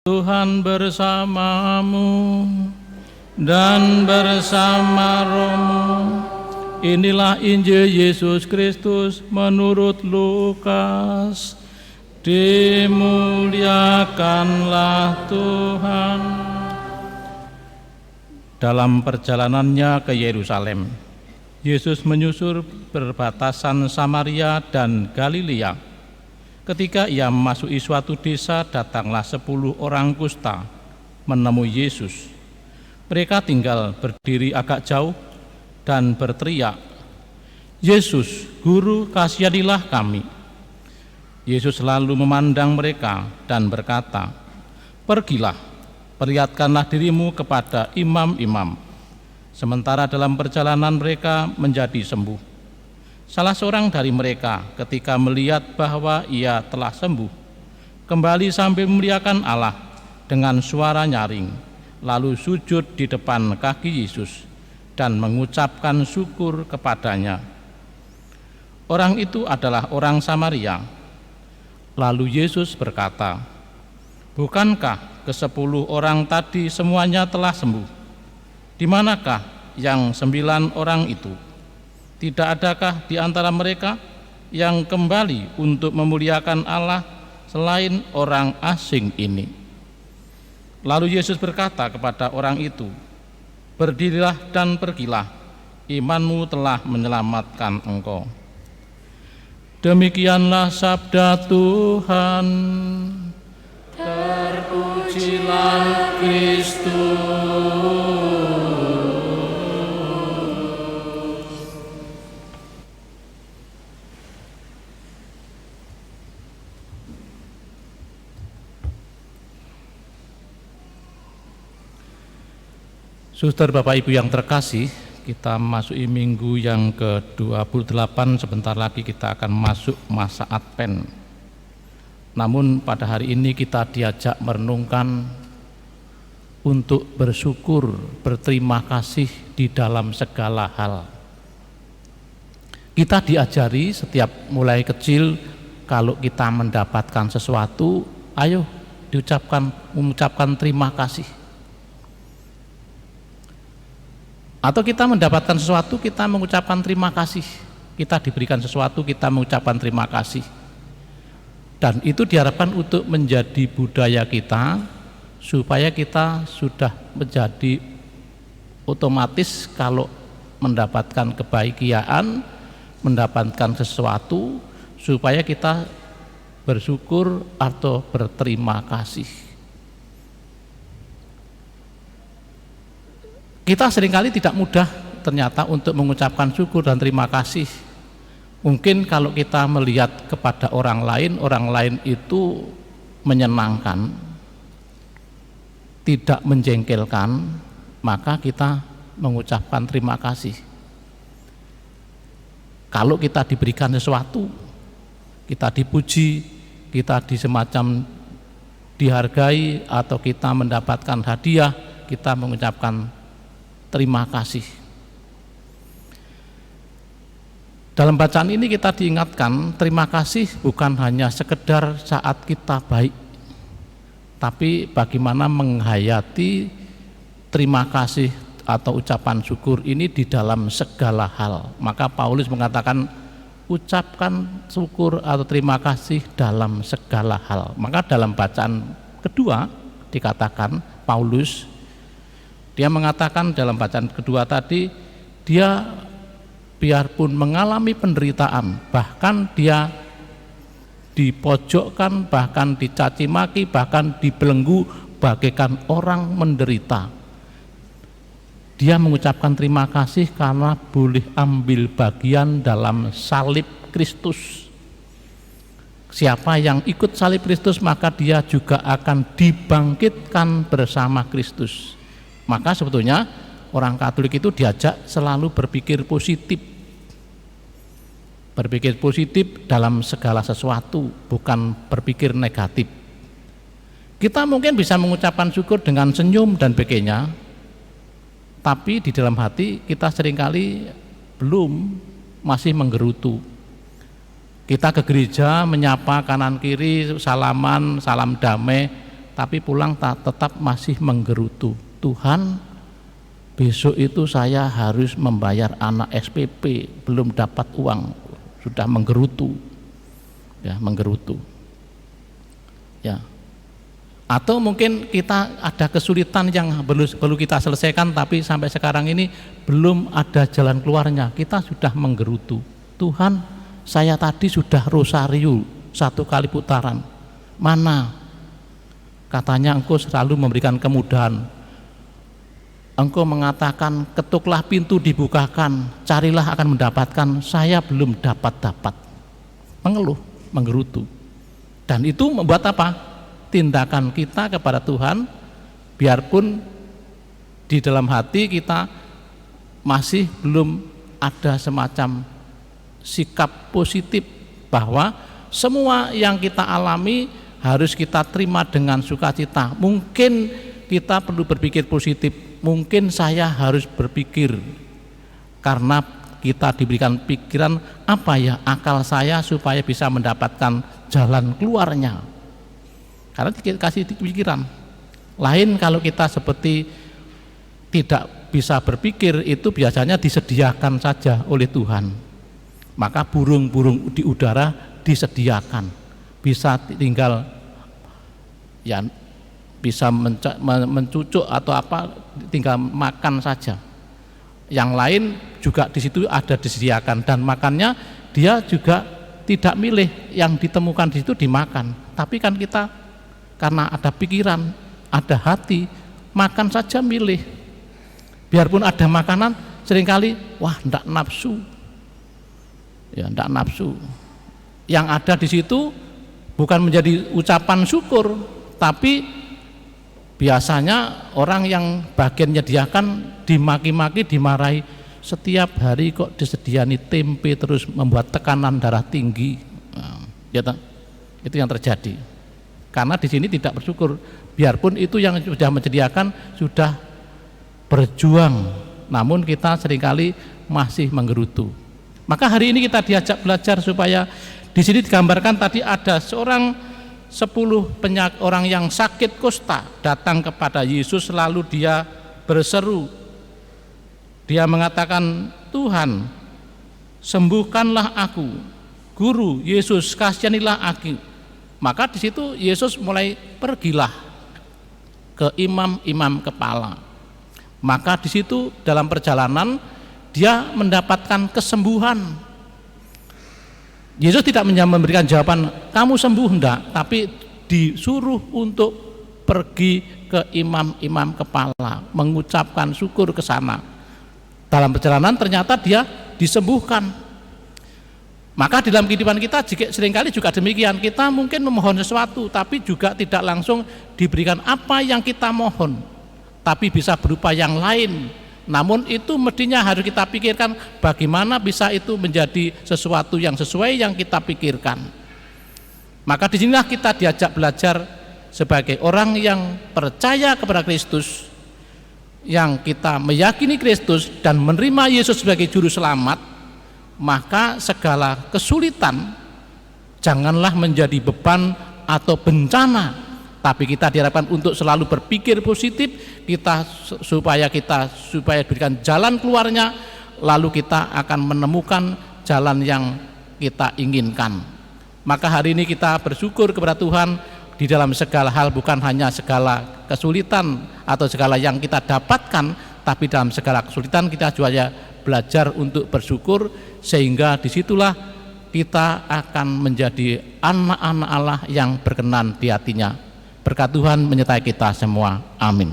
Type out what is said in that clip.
Tuhan bersamamu dan bersama rohmu. Inilah Injil Yesus Kristus menurut Lukas. Dimuliakanlah Tuhan. Dalam perjalanannya ke Yerusalem, Yesus menyusur perbatasan Samaria dan Galilea. Ketika ia memasuki suatu desa, datanglah 10 orang kusta menemui Yesus. Mereka tinggal berdiri agak jauh dan berteriak, "Yesus, Guru, kasihanilah kami." Yesus lalu memandang mereka dan berkata, "Pergilah, perlihatkanlah dirimu kepada imam-imam." Sementara dalam perjalanan mereka menjadi sembuh. Salah seorang dari mereka ketika melihat bahwa ia telah sembuh, kembali sambil memuliakan Allah dengan suara nyaring, lalu sujud di depan kaki Yesus dan mengucapkan syukur kepadanya. Orang itu adalah orang Samaria. Lalu Yesus berkata, "Bukankah ke-10 orang tadi semuanya telah sembuh? Di manakah yang 9 orang itu? Tidak adakah di antara mereka yang kembali untuk memuliakan Allah selain orang asing ini?" Lalu Yesus berkata kepada orang itu, "Berdirilah dan pergilah, imanmu telah menyelamatkan engkau." Demikianlah sabda Tuhan. Terpujilah Kristus. Suster, Bapak Ibu yang terkasih, kita masuki minggu yang ke-28, sebentar lagi kita akan masuk masa Advent. Namun pada hari ini kita diajak merenungkan untuk bersyukur, berterima kasih di dalam segala hal. Kita diajari setiap mulai kecil, kalau kita mendapatkan sesuatu, ayo mengucapkan terima kasih. Atau kita mendapatkan sesuatu, kita mengucapkan terima kasih. Kita diberikan sesuatu, kita mengucapkan terima kasih. Dan itu diharapkan untuk menjadi budaya kita, supaya kita sudah menjadi otomatis kalau mendapatkan kebahagiaan, mendapatkan sesuatu, supaya kita bersyukur atau berterima kasih. Kita seringkali tidak mudah ternyata untuk mengucapkan syukur dan terima kasih. Mungkin kalau kita melihat kepada orang lain itu menyenangkan, tidak menjengkelkan, maka kita mengucapkan terima kasih. Kalau kita diberikan sesuatu, kita dipuji, kita semacam dihargai, atau kita mendapatkan hadiah, kita mengucapkan terima kasih. Dalam bacaan ini kita diingatkan, terima kasih bukan hanya sekedar saat kita baik, tapi bagaimana menghayati terima kasih atau ucapan syukur ini di dalam segala hal. Maka Paulus mengatakan, ucapkan syukur atau terima kasih dalam segala hal. Maka dalam bacaan kedua dikatakan Paulus, dia mengatakan dalam bacaan kedua tadi, dia biarpun mengalami penderitaan, bahkan dia dipojokkan, bahkan dicaci maki, bahkan dibelenggu bagaikan orang menderita, dia mengucapkan terima kasih karena boleh ambil bagian dalam salib Kristus. Siapa yang ikut salib Kristus, maka dia juga akan dibangkitkan bersama Kristus. Maka sebetulnya orang Katolik itu diajak selalu berpikir positif. Berpikir positif dalam segala sesuatu, bukan berpikir negatif. Kita mungkin bisa mengucapkan syukur dengan senyum dan sebagainya, tapi di dalam hati kita seringkali masih menggerutu. Kita ke gereja menyapa kanan kiri, salaman, salam damai, tapi pulang tetap masih menggerutu. Tuhan, besok itu saya harus membayar anak SPP, belum dapat uang, sudah menggerutu. Ya, menggerutu. Ya. Atau mungkin kita ada kesulitan yang perlu kita selesaikan, tapi sampai sekarang ini belum ada jalan keluarnya. Kita sudah menggerutu. Tuhan, saya tadi sudah rosario 1 kali putaran. Mana? Katanya Engkau selalu memberikan kemudahan. Engkau mengatakan ketuklah pintu dibukakan, carilah akan mendapatkan. Saya belum dapat. Mengeluh, menggerutu. Dan itu membuat apa? Tindakan kita kepada Tuhan, biarpun di dalam hati kita masih belum ada semacam sikap positif bahwa semua yang kita alami harus kita terima dengan sukacita. Mungkin kita perlu berpikir positif, mungkin saya harus berpikir karena kita diberikan pikiran apa ya akal saya supaya bisa mendapatkan jalan keluarnya. Karena dikasih pikiran. Lain kalau kita seperti tidak bisa berpikir, itu biasanya disediakan saja oleh Tuhan. Maka burung-burung di udara disediakan. Bisa tinggal ya bisa mencucuk atau apa, tinggal makan saja. Yang lain juga di situ ada disediakan, dan makannya dia juga tidak milih, yang ditemukan di situ dimakan. Tapi kan kita karena ada pikiran, ada hati, makan saja milih. Biarpun ada makanan seringkali wah ndak nafsu. Ya ndak nafsu. Yang ada di situ bukan menjadi ucapan syukur, tapi biasanya orang yang bagian menyediakan dimaki-maki, dimarahi. Setiap hari kok disediani tempe terus, membuat tekanan darah tinggi. Nah, ya, itu yang terjadi. Karena di sini tidak bersyukur, biarpun itu yang sudah menyediakan sudah berjuang, namun kita seringkali masih menggerutu. Maka hari ini kita diajak belajar supaya di sini digambarkan tadi ada seorang 10 orang yang sakit kusta datang kepada Yesus, lalu dia berseru. Dia mengatakan, Tuhan, sembuhkanlah aku. Guru, Yesus, kasihanilah aku. Maka di situ Yesus mulai pergilah ke imam-imam kepala. Maka di situ dalam perjalanan dia mendapatkan kesembuhan. Yesus tidak memberikan jawaban kamu sembuh enggak, tapi disuruh untuk pergi ke imam-imam kepala, mengucapkan syukur ke sana. Dalam perjalanan ternyata dia disembuhkan. Maka di dalam kehidupan kita seringkali juga demikian, kita mungkin memohon sesuatu tapi juga tidak langsung diberikan apa yang kita mohon, tapi bisa berupa yang lain. Namun itu mestinya harus kita pikirkan bagaimana bisa itu menjadi sesuatu yang sesuai yang kita pikirkan. Maka disinilah kita diajak belajar sebagai orang yang percaya kepada Kristus, yang kita meyakini Kristus dan menerima Yesus sebagai juru selamat. Maka segala kesulitan janganlah menjadi beban atau bencana, tapi kita diharapkan untuk selalu berpikir positif, supaya diberikan jalan keluarnya, lalu kita akan menemukan jalan yang kita inginkan. Maka hari ini kita bersyukur kepada Tuhan di dalam segala hal, bukan hanya segala kesulitan atau segala yang kita dapatkan, tapi dalam segala kesulitan kita juga belajar untuk bersyukur, sehingga disitulah kita akan menjadi anak-anak Allah yang berkenan di hatinya. Berkat Tuhan menyertai kita semua. Amin.